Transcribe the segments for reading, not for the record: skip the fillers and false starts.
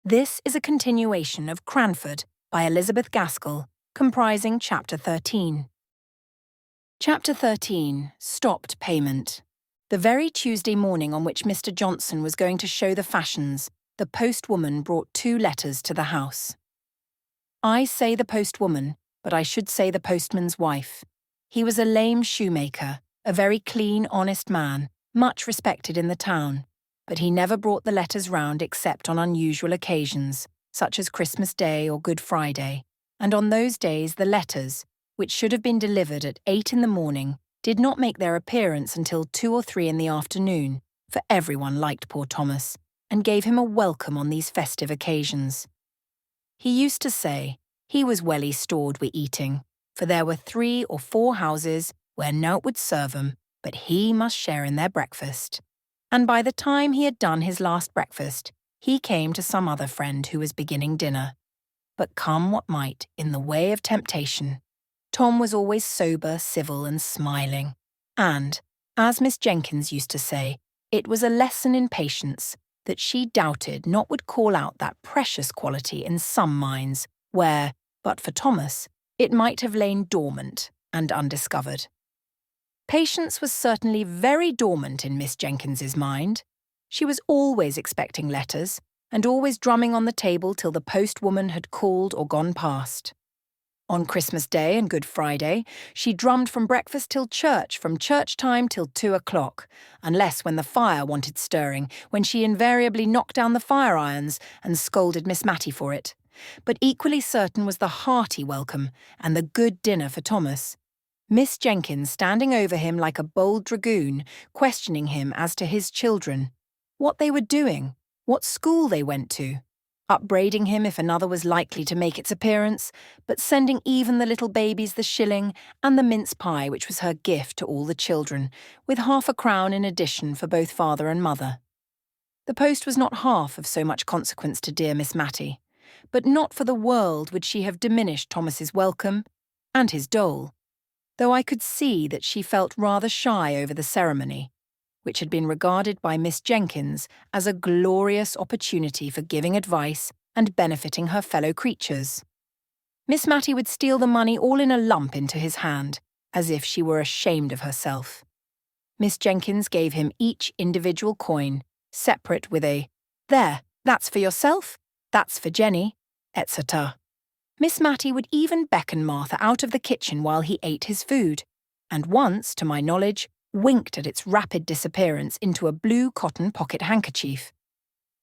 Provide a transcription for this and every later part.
This is a continuation of Cranford by Elizabeth Gaskell, comprising Chapter 13. Chapter 13, Stopped Payment. The very Tuesday morning on which Mr. Johnson was going to show the fashions, the postwoman brought 2 letters to the house. I say the postwoman, but I should say the postman's wife. He was a lame shoemaker, a very clean, honest man, much respected in the town, but he never brought the letters round except on unusual occasions, such as Christmas Day or Good Friday, and on those days the letters, which should have been delivered at 8 in the morning, did not make their appearance until 2 or 3 in the afternoon, for everyone liked poor Thomas, and gave him a welcome on these festive occasions. He used to say he was welly stored wi' eating, for there were 3 or 4 houses where nowt would serve 'em, but he must share in their breakfast. And by the time he had done his last breakfast, he came to some other friend who was beginning dinner. But come what might in the way of temptation, Tom was always sober, civil, and smiling. And, as Miss Jenkins used to say, it was a lesson in patience that she doubted not would call out that precious quality in some minds where, but for Thomas, it might have lain dormant and undiscovered. Patience was certainly very dormant in Miss Jenkins's mind. She was always expecting letters, and always drumming on the table till the postwoman had called or gone past. On Christmas Day and Good Friday, she drummed from breakfast till church, from church time till 2 o'clock, unless when the fire wanted stirring, when she invariably knocked down the fire irons and scolded Miss Mattie for it. But equally certain was the hearty welcome and the good dinner for Thomas. Miss Jenkins standing over him like a bold dragoon, questioning him as to his children, what they were doing, what school they went to, upbraiding him if another was likely to make its appearance, but sending even the little babies the shilling and the mince pie which was her gift to all the children, with half a crown in addition for both father and mother. The post was not half of so much consequence to dear Miss Mattie, but not for the world would she have diminished Thomas's welcome and his dole, though I could see that she felt rather shy over the ceremony, which had been regarded by Miss Jenkins as a glorious opportunity for giving advice and benefiting her fellow creatures. Miss Mattie would steal the money all in a lump into his hand, as if she were ashamed of herself. Miss Jenkins gave him each individual coin, separate with a, "There, that's for yourself, that's for Jenny," etc. Miss Mattie would even beckon Martha out of the kitchen while he ate his food, and once, to my knowledge, winked at its rapid disappearance into a blue cotton pocket handkerchief.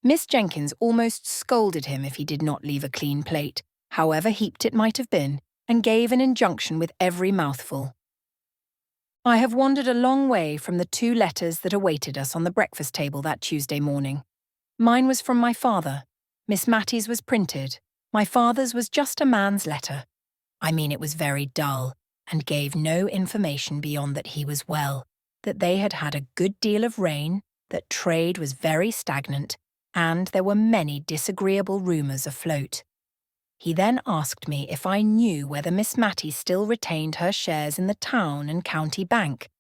Miss Jenkins almost scolded him if he did not leave a clean plate, however heaped it might have been, and gave an injunction with every mouthful. I have wandered a long way from the 2 letters that awaited us on the breakfast table that Tuesday morning. Mine was from my father. Miss Mattie's was printed. My father's was just a man's letter. I mean, it was very dull, and gave no information beyond that he was well, that they had had a good deal of rain, that trade was very stagnant, and there were many disagreeable rumours afloat. He then asked me if I knew whether Miss Mattie still retained her shares in the town and county bank,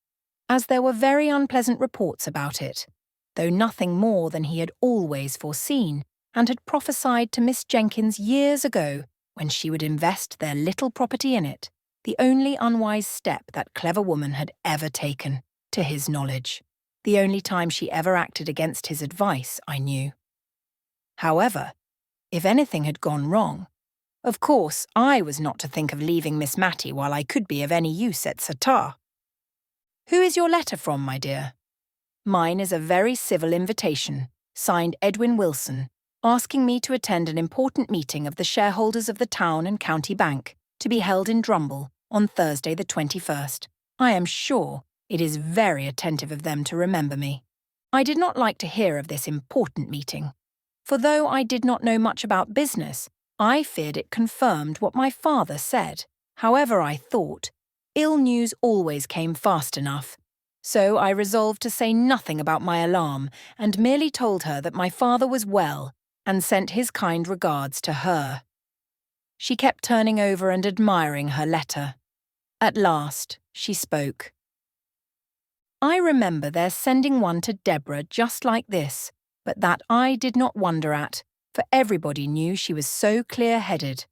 as there were very unpleasant reports about it, though nothing more than he had always foreseen, and had prophesied to Miss Jenkins years ago when she would invest their little property in it, the only unwise step that clever woman had ever taken, to his knowledge, the only time she ever acted against his advice, I knew. However, if anything had gone wrong, of course I was not to think of leaving Miss Mattie while I could be of any use, etc. Who is your letter from, my dear? Mine is a very civil invitation, signed Edwin Wilson, asking me to attend an important meeting of the shareholders of the town and county bank, to be held in Drumble on Thursday the 21st. I am sure it is very attentive of them to remember me. I did not like to hear of this important meeting, for though I did not know much about business, I feared it confirmed what my father said. However, I thought, ill news always came fast enough. So I resolved to say nothing about my alarm, and merely told her that my father was well, and sent his kind regards to her. She kept turning over and admiring her letter. At last, she spoke. I remember their sending one to Deborah just like this, but that I did not wonder at, for everybody knew she was so clear-headed.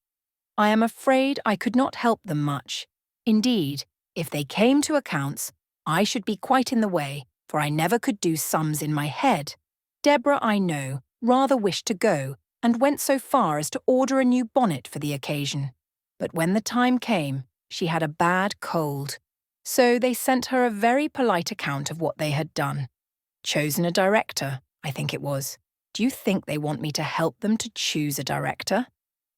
I am afraid I could not help them much. Indeed, if they came to accounts, I should be quite in the way, for I never could do sums in my head. Deborah, I know, rather wished to go, and went so far as to order a new bonnet for the occasion. But when the time came, she had a bad cold. So they sent her a very polite account of what they had done. Chosen a director, I think it was. Do you think they want me to help them to choose a director?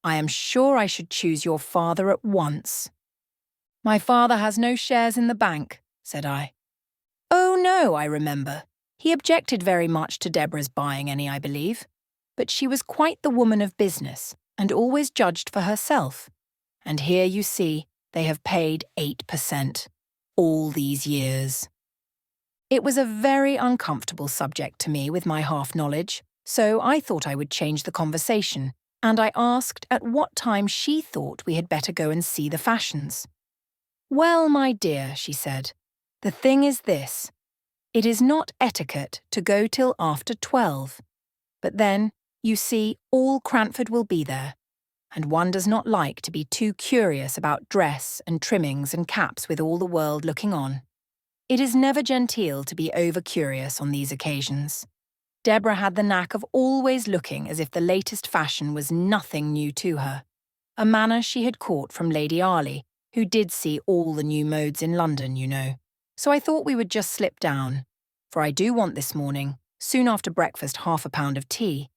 I am sure I should choose your father at once. My father has no shares in the bank, said I. Oh no, I remember. He objected very much to Deborah's buying any, I believe. But she was quite the woman of business, and always judged for herself. And here you see, they have paid 8%. All these years. It was a very uncomfortable subject to me with my half-knowledge, so I thought I would change the conversation, and I asked at what time she thought we had better go and see the fashions. Well, my dear, she said, the thing is this. It is not etiquette to go till after 12. But then, you see, all Cranford will be there, and one does not like to be too curious about dress and trimmings and caps with all the world looking on. It is never genteel to be over-curious on these occasions. Deborah had the knack of always looking as if the latest fashion was nothing new to her, a manner she had caught from Lady Arley, who did see all the new modes in London, you know. So I thought we would just slip down, for I do want this morning, soon after breakfast, half a pound of tea,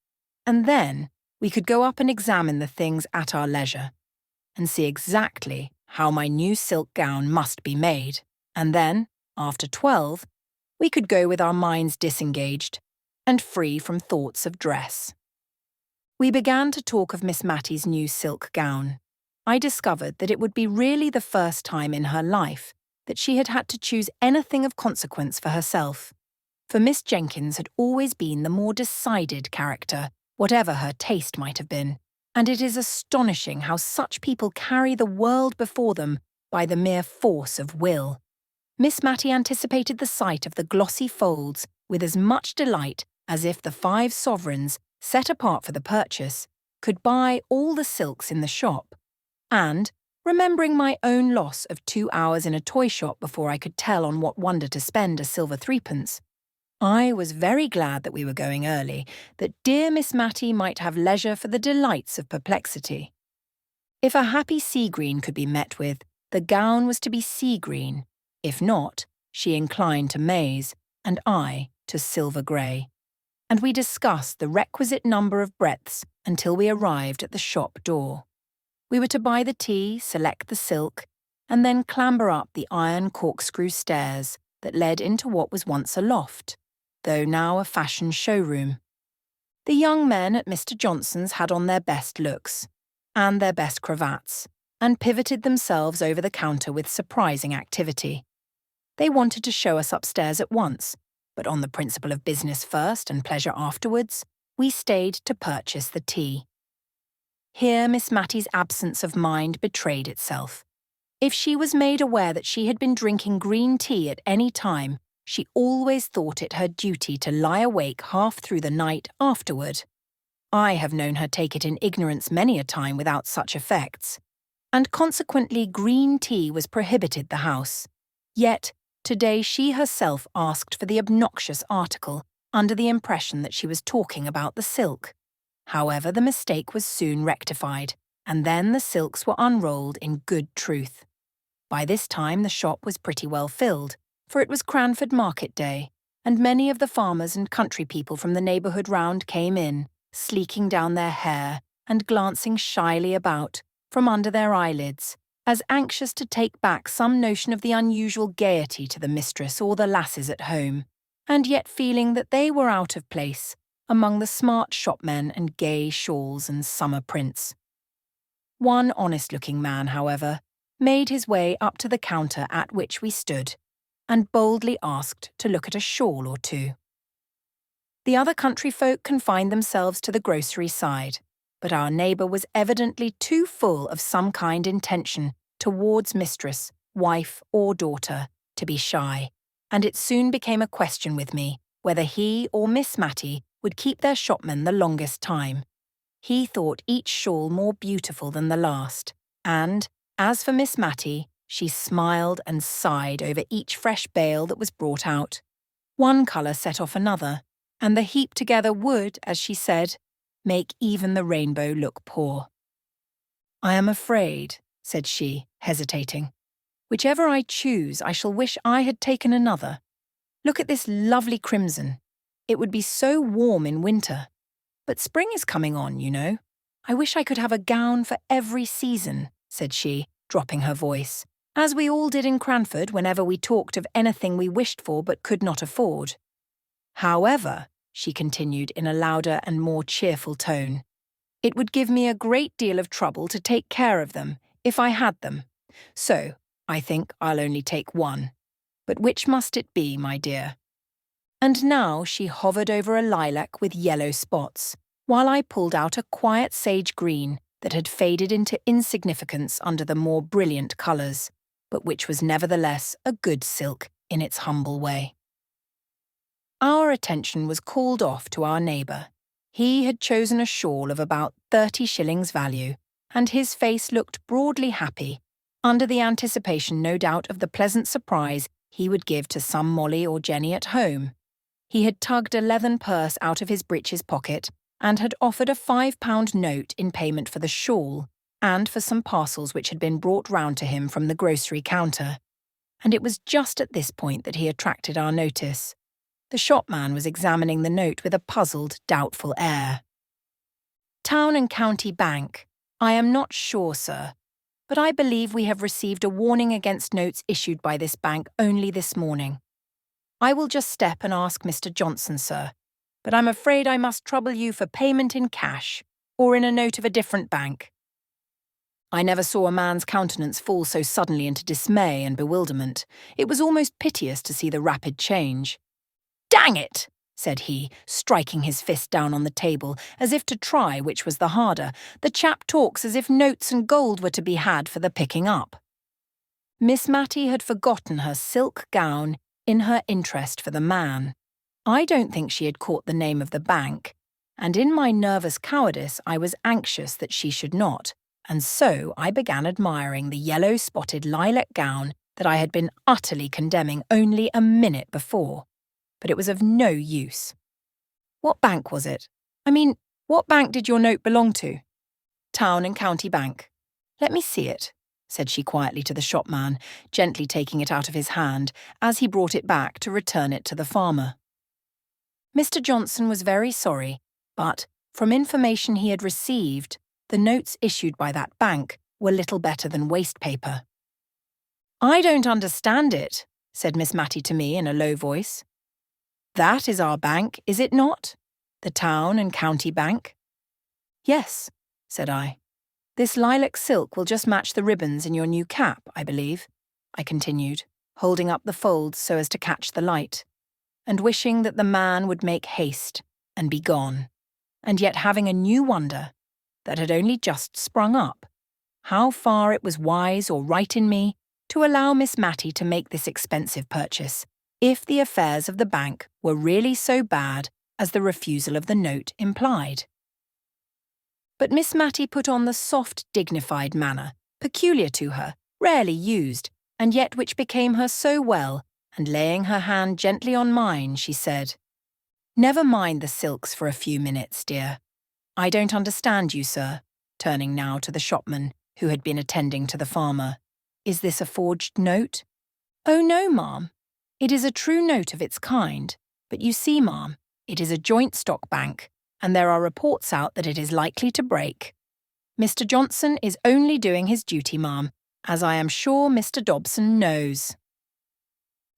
and then we could go up and examine the things at our leisure, and see exactly how my new silk gown must be made, and then, after 12, we could go with our minds disengaged and free from thoughts of dress. We began to talk of Miss Mattie's new silk gown. I discovered that it would be really the first time in her life that she had had to choose anything of consequence for herself, for Miss Jenkins had always been the more decided character, whatever her taste might have been, and it is astonishing how such people carry the world before them by the mere force of will. Miss Mattie anticipated the sight of the glossy folds with as much delight as if the 5 sovereigns, set apart for the purchase, could buy all the silks in the shop, and, remembering my own loss of 2 hours in a toy shop before I could tell on what wonder to spend a silver 3pence, I was very glad that we were going early, that dear Miss Mattie might have leisure for the delights of perplexity. If a happy sea green could be met with, the gown was to be sea green. If not, she inclined to maize, and I to silver grey. And we discussed the requisite number of breadths until we arrived at the shop door. We were to buy the tea, select the silk, and then clamber up the iron corkscrew stairs that led into what was once a loft, though now a fashion showroom. The young men at Mr. Johnson's had on their best looks, and their best cravats, and pivoted themselves over the counter with surprising activity. They wanted to show us upstairs at once, but on the principle of business first and pleasure afterwards, we stayed to purchase the tea. Here Miss Mattie's absence of mind betrayed itself. If she was made aware that she had been drinking green tea at any time, she always thought it her duty to lie awake half through the night afterward. I have known her take it in ignorance many a time without such effects, and consequently green tea was prohibited the house. Yet, today she herself asked for the obnoxious article, under the impression that she was talking about the silk. However, the mistake was soon rectified, and then the silks were unrolled in good truth. By this time the shop was pretty well filled, for it was Cranford market day, and many of the farmers and country people from the neighbourhood round came in, sleeking down their hair and glancing shyly about, from under their eyelids, as anxious to take back some notion of the unusual gaiety to the mistress or the lasses at home, and yet feeling that they were out of place among the smart shopmen and gay shawls and summer prints. One honest-looking man, however, made his way up to the counter at which we stood, and boldly asked to look at a shawl or two. The other country folk confined themselves to the grocery side, but our neighbour was evidently too full of some kind intention towards mistress, wife, or daughter to be shy, and it soon became a question with me whether he or Miss Mattie would keep their shopman the longest time. He thought each shawl more beautiful than the last, and, as for Miss Matty, she smiled and sighed over each fresh bale that was brought out. One colour set off another, and the heap together would, as she said, make even the rainbow look poor. "I am afraid," said she, hesitating, "whichever I choose, I shall wish I had taken another. Look at this lovely crimson. It would be so warm in winter. But spring is coming on, you know. I wish I could have a gown for every season," said she, dropping her voice, as we all did in Cranford whenever we talked of anything we wished for but could not afford. "However," she continued in a louder and more cheerful tone, "it would give me a great deal of trouble to take care of them, if I had them. So, I think I'll only take one. But which must it be, my dear?" And now she hovered over a lilac with yellow spots, while I pulled out a quiet sage green that had faded into insignificance under the more brilliant colours, but which was nevertheless a good silk in its humble way. Our attention was called off to our neighbour. He had chosen a shawl of about 30 shillings value, and his face looked broadly happy, under the anticipation, no doubt, of the pleasant surprise he would give to some Molly or Jenny at home. He had tugged a leathern purse out of his breeches pocket and had offered a £5 note in payment for the shawl and for some parcels which had been brought round to him from the grocery counter. And it was just at this point that he attracted our notice. The shopman was examining the note with a puzzled, doubtful air. "Town and County Bank. I am not sure, sir, but I believe we have received a warning against notes issued by this bank only this morning. I will just step and ask Mr. Johnson, sir, but I'm afraid I must trouble you for payment in cash, or in a note of a different bank." I never saw a man's countenance fall so suddenly into dismay and bewilderment. It was almost piteous to see the rapid change. "Dang it!" said he, striking his fist down on the table, as if to try which was the harder. "The chap talks as if notes and gold were to be had for the picking up." Miss Matty had forgotten her silk gown in her interest for the man. I don't think she had caught the name of the bank, and in my nervous cowardice I was anxious that she should not, and so I began admiring the yellow-spotted lilac gown that I had been utterly condemning only a minute before. But it was of no use. "What bank was it? I mean, what bank did your note belong to?" "Town and County Bank." "Let me see it," said she quietly to the shopman, gently taking it out of his hand as he brought it back to return it to the farmer. Mr. Johnson was very sorry, but, from information he had received, the notes issued by that bank were little better than waste paper. "I don't understand it," said Miss Matty to me in a low voice. "That is our bank, is it not? The Town and County Bank?" "Yes," said I. "This lilac silk will just match the ribbons in your new cap, I believe," I continued, holding up the folds so as to catch the light, and wishing that the man would make haste and be gone, and yet having a new wonder, that had only just sprung up, how far it was wise or right in me to allow Miss Matty to make this expensive purchase, if the affairs of the bank were really so bad as the refusal of the note implied. But Miss Matty put on the soft, dignified manner, peculiar to her, rarely used, and yet which became her so well, and laying her hand gently on mine, she said, "Never mind the silks for a few minutes, dear. I don't understand you, sir," turning now to the shopman, who had been attending to the farmer. "Is this a forged note?" "Oh, no, ma'am. It is a true note of its kind, but you see, ma'am, it is a joint stock bank, and there are reports out that it is likely to break. Mr. Johnson is only doing his duty, ma'am, as I am sure Mr. Dobson knows."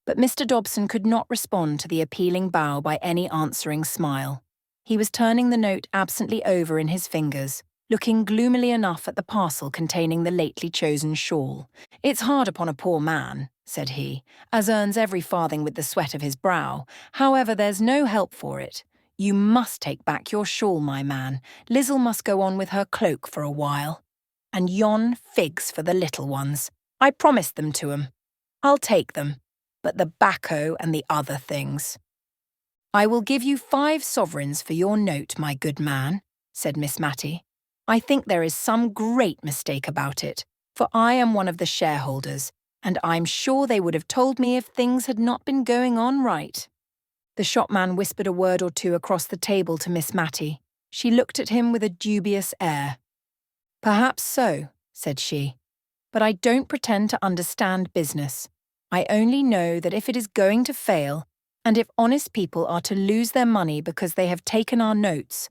But Mr. Dobson could not respond to the appealing bow by any answering smile. He was turning the note absently over in his fingers, looking gloomily enough at the parcel containing the lately chosen shawl. "It's hard upon a poor man," said he, "as earns every farthing with the sweat of his brow. However, there's no help for it. You must take back your shawl, my man. Lizzle must go on with her cloak for a while. And yon figs for the little ones. I promised them to 'em. I'll take them, but the bacco and the other things. I will give you 5 sovereigns for your note, my good man, said Miss Matty. "I think there is some great mistake about it, for I am one of the shareholders, and I'm sure they would have told me if things had not been going on right." The shopman whispered a word or two across the table to Miss Matty. She looked at him with a dubious air. "Perhaps so," said she, "but I don't pretend to understand business. I only know that if it is going to fail, and if honest people are to lose their money because they have taken our notes—"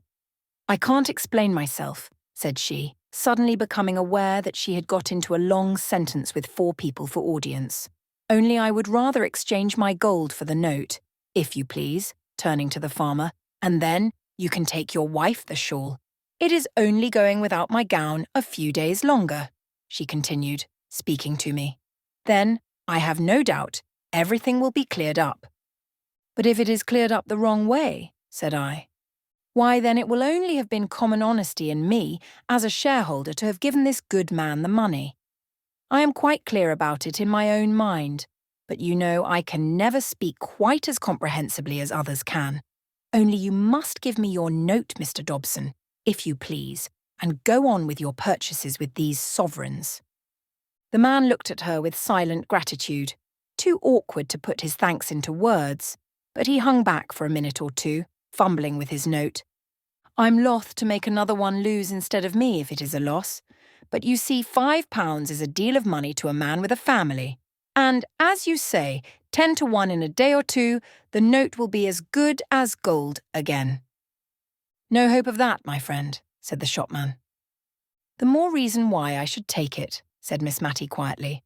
"I can't explain myself," said she, suddenly becoming aware that she had got into a long sentence with 4 people for audience. "Only I would rather exchange my gold for the note, if you please," turning to the farmer, "and then you can take your wife the shawl. It is only going without my gown a few days longer," she continued, speaking to me. "Then, I have no doubt, everything will be cleared up." "But if it is cleared up the wrong way," said I, "why then it will only have been common honesty in me, as a shareholder, to have given this good man the money. I am quite clear about it in my own mind, but you know I can never speak quite as comprehensibly as others can. Only you must give me your note, Mr. Dobson, if you please, and go on with your purchases with these sovereigns." The man looked at her with silent gratitude, too awkward to put his thanks into words, but he hung back for a minute or two, fumbling with his note. "I'm loth to make another one lose instead of me if it is a loss, but you see £5 is a deal of money to a man with a family, and, as you say, 10 to 1 in a day or two, the note will be as good as gold again." "No hope of that, my friend," said the shopman. "The more reason why I should take it," said Miss Matty quietly.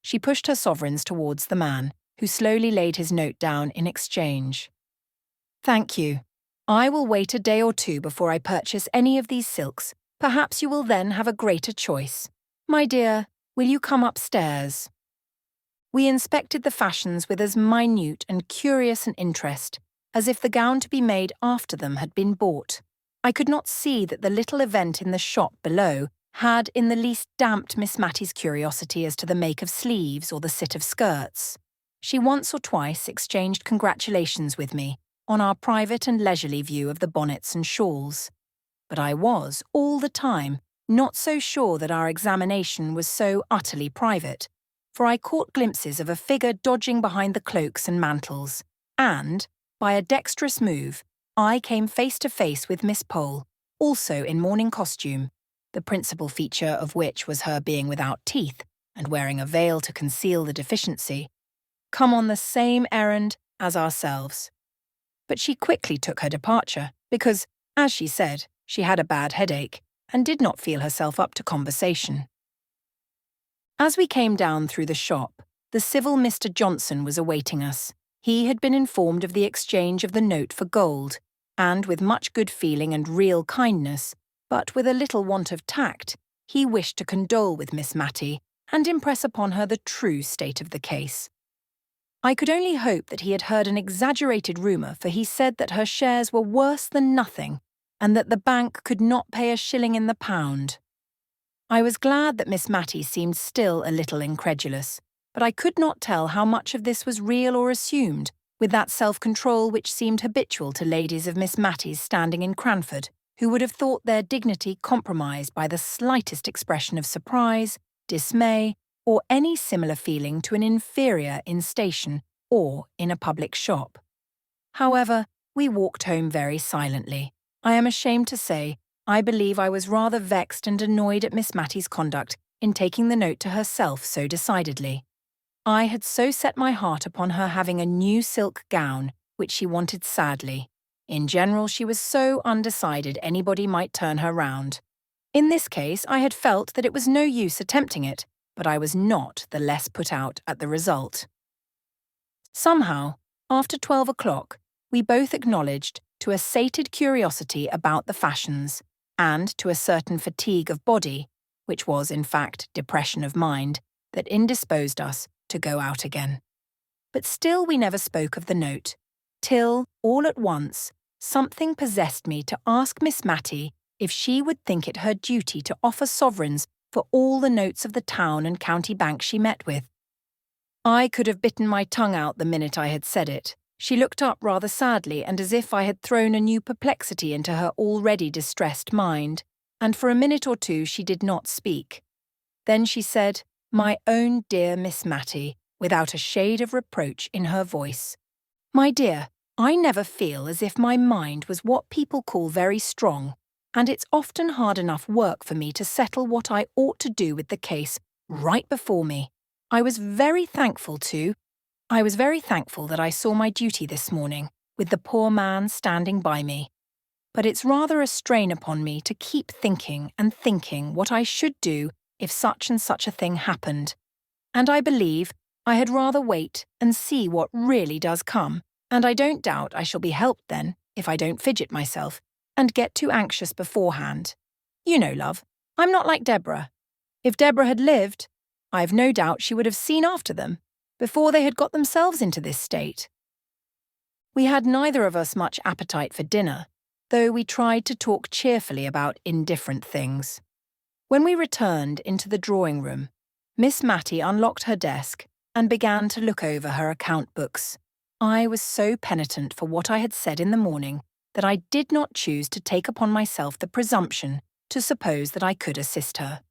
She pushed her sovereigns towards the man, who slowly laid his note down in exchange. "Thank you. I will wait a day or two before I purchase any of these silks. Perhaps you will then have a greater choice. My dear, will you come upstairs?" We inspected the fashions with as minute and curious an interest as if the gown to be made after them had been bought. I could not see that the little event in the shop below had in the least damped Miss Matty's curiosity as to the make of sleeves or the sit of skirts. She once or twice exchanged congratulations with me on our private and leisurely view of the bonnets and shawls. But I was, all the time, not so sure that our examination was so utterly private, for I caught glimpses of a figure dodging behind the cloaks and mantles, and, by a dexterous move, I came face to face with Miss Pole, also in morning costume, the principal feature of which was her being without teeth and wearing a veil to conceal the deficiency, come on the same errand as ourselves. But she quickly took her departure because, as she said, she had a bad headache and did not feel herself up to conversation. As we came down through the shop, the civil Mr. Johnson was awaiting us. He had been informed of the exchange of the note for gold, and with much good feeling and real kindness, but with a little want of tact, he wished to condole with Miss Matty and impress upon her the true state of the case. I could only hope that he had heard an exaggerated rumour, for he said that her shares were worse than nothing, and that the bank could not pay a shilling in the pound. I was glad that Miss Matty seemed still a little incredulous, but I could not tell how much of this was real or assumed, with that self-control which seemed habitual to ladies of Miss Matty's standing in Cranford, who would have thought their dignity compromised by the slightest expression of surprise, dismay, or any similar feeling to an inferior in station or in a public shop. However, we walked home very silently. I am ashamed to say, I believe I was rather vexed and annoyed at Miss Matty's conduct in taking the note to herself so decidedly. I had so set my heart upon her having a new silk gown, which she wanted sadly. In general, she was so undecided anybody might turn her round. In this case, I had felt that it was no use attempting it, but I was not the less put out at the result. Somehow, after 12 o'clock, we both acknowledged to a sated curiosity about the fashions, and to a certain fatigue of body, which was in fact depression of mind, that indisposed us to go out again. But still we never spoke of the note, till, all at once, something possessed me to ask Miss Matty if she would think it her duty to offer sovereigns for all the notes of the town and county bank she met with. I could have bitten my tongue out the minute I had said it, She looked up rather sadly and as if I had thrown a new perplexity into her already distressed mind, and for a minute or two she did not speak. Then she said, "My own dear Miss Matty," without a shade of reproach in her voice. "My dear, I never feel as if my mind was what people call very strong, and it's often hard enough work for me to settle what I ought to do with the case right before me. I was very thankful that I saw my duty this morning, with the poor man standing by me. But it's rather a strain upon me to keep thinking and thinking what I should do if such and such a thing happened. And I believe I had rather wait and see what really does come, and I don't doubt I shall be helped then, if I don't fidget myself, and get too anxious beforehand. You know, love, I'm not like Deborah. If Deborah had lived, I've no doubt she would have seen after them, before they had got themselves into this state." We had neither of us much appetite for dinner, though we tried to talk cheerfully about indifferent things. When we returned into the drawing-room, Miss Matty unlocked her desk and began to look over her account books. I was so penitent for what I had said in the morning that I did not choose to take upon myself the presumption to suppose that I could assist her.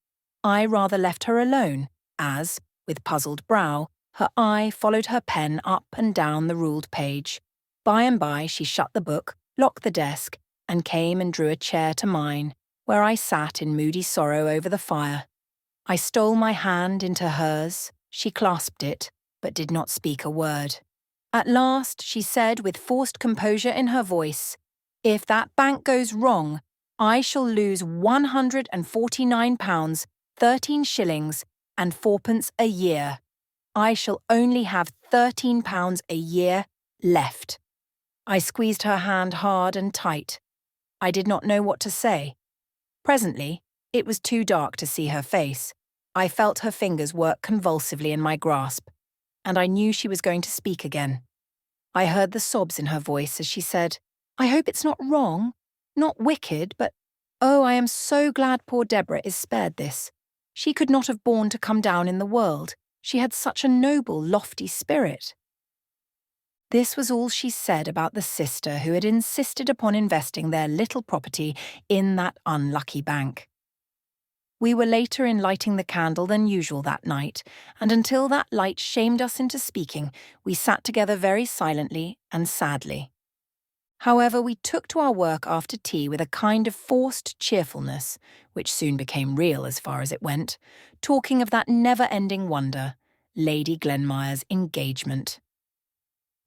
I rather left her alone, as, with puzzled brow, her eye followed her pen up and down the ruled page. By and by she shut the book, locked the desk, and came and drew a chair to mine, where I sat in moody sorrow over the fire. I stole my hand into hers, she clasped it, but did not speak a word. At last she said with forced composure in her voice, "If that bank goes wrong, I shall lose £149, 13 shillings and fourpence a year. I shall only have £13 a year left." I squeezed her hand hard and tight. I did not know what to say. Presently, it was too dark to see her face. I felt her fingers work convulsively in my grasp, and I knew she was going to speak again. I heard the sobs in her voice as she said, "I hope it's not wrong, not wicked, but oh, I am so glad poor Deborah is spared this. She could not have borne to come down in the world. She had such a noble, lofty spirit." This was all she said about the sister who had insisted upon investing their little property in that unlucky bank. We were later in lighting the candle than usual that night, and until that light shamed us into speaking, we sat together very silently and sadly. However, we took to our work after tea with a kind of forced cheerfulness, which soon became real as far as it went, talking of that never-ending wonder, Lady Glenmire's engagement.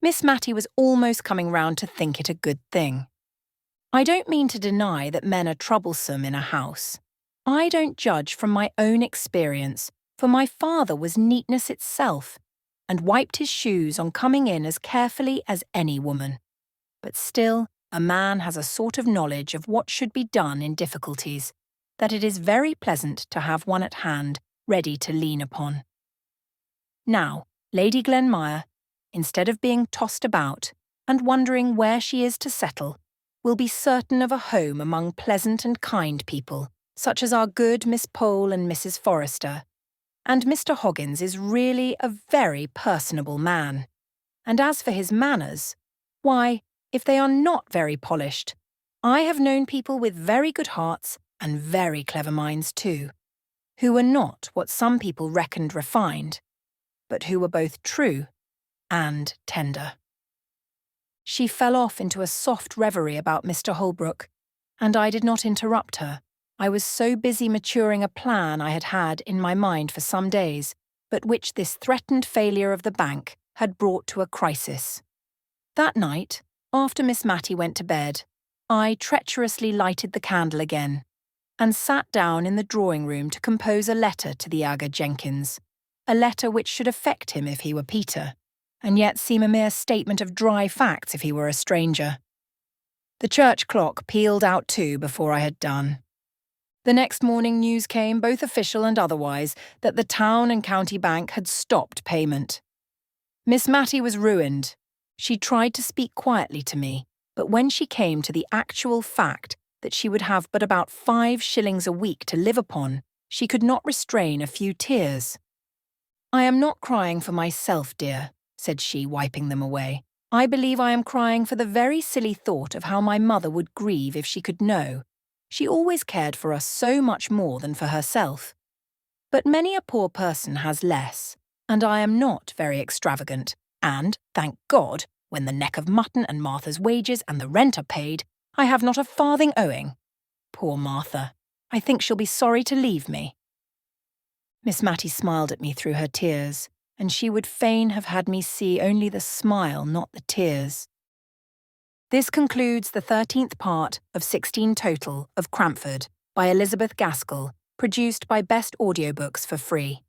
Miss Matty was almost coming round to think it a good thing. I don't mean to deny that men are troublesome in a house. I don't judge from my own experience, for my father was neatness itself, and wiped his shoes on coming in as carefully as any woman. But still, a man has a sort of knowledge of what should be done in difficulties, that it is very pleasant to have one at hand ready to lean upon. Now, Lady Glenmire, instead of being tossed about and wondering where she is to settle, will be certain of a home among pleasant and kind people, such as our good Miss Pole and Mrs. Forrester. And Mr. Hoggins is really a very personable man. And as for his manners, why, if they are not very polished, I have known people with very good hearts and very clever minds too, who were not what some people reckoned refined, but who were both true and tender. She fell off into a soft reverie about Mr. Holbrook, and I did not interrupt her. I was so busy maturing a plan I had had in my mind for some days, but which this threatened failure of the bank had brought to a crisis. That night, after Miss Matty went to bed, I treacherously lighted the candle again, and sat down in the drawing-room to compose a letter to the Aga Jenkins, a letter which should affect him if he were Peter, and yet seem a mere statement of dry facts if he were a stranger. The church clock pealed out 2 before I had done. The next morning news came, both official and otherwise, that the town and county bank had stopped payment. Miss Matty was ruined. She tried to speak quietly to me, but when she came to the actual fact that she would have but about 5 shillings a week to live upon, she could not restrain a few tears. "I am not crying for myself, dear," said she, wiping them away. I believe I am crying for the very silly thought of how my mother would grieve if she could know. She always cared for us so much more than for herself. But many a poor person has less, and I am not very extravagant, and, thank God, when the neck of mutton and Martha's wages and the rent are paid, I have not a farthing owing. Poor Martha, I think she'll be sorry to leave me." Miss Matty smiled at me through her tears, and she would fain have had me see only the smile, not the tears. This concludes the 13th part of 16 total of Cranford by Elizabeth Gaskell, produced by Best Audiobooks for free.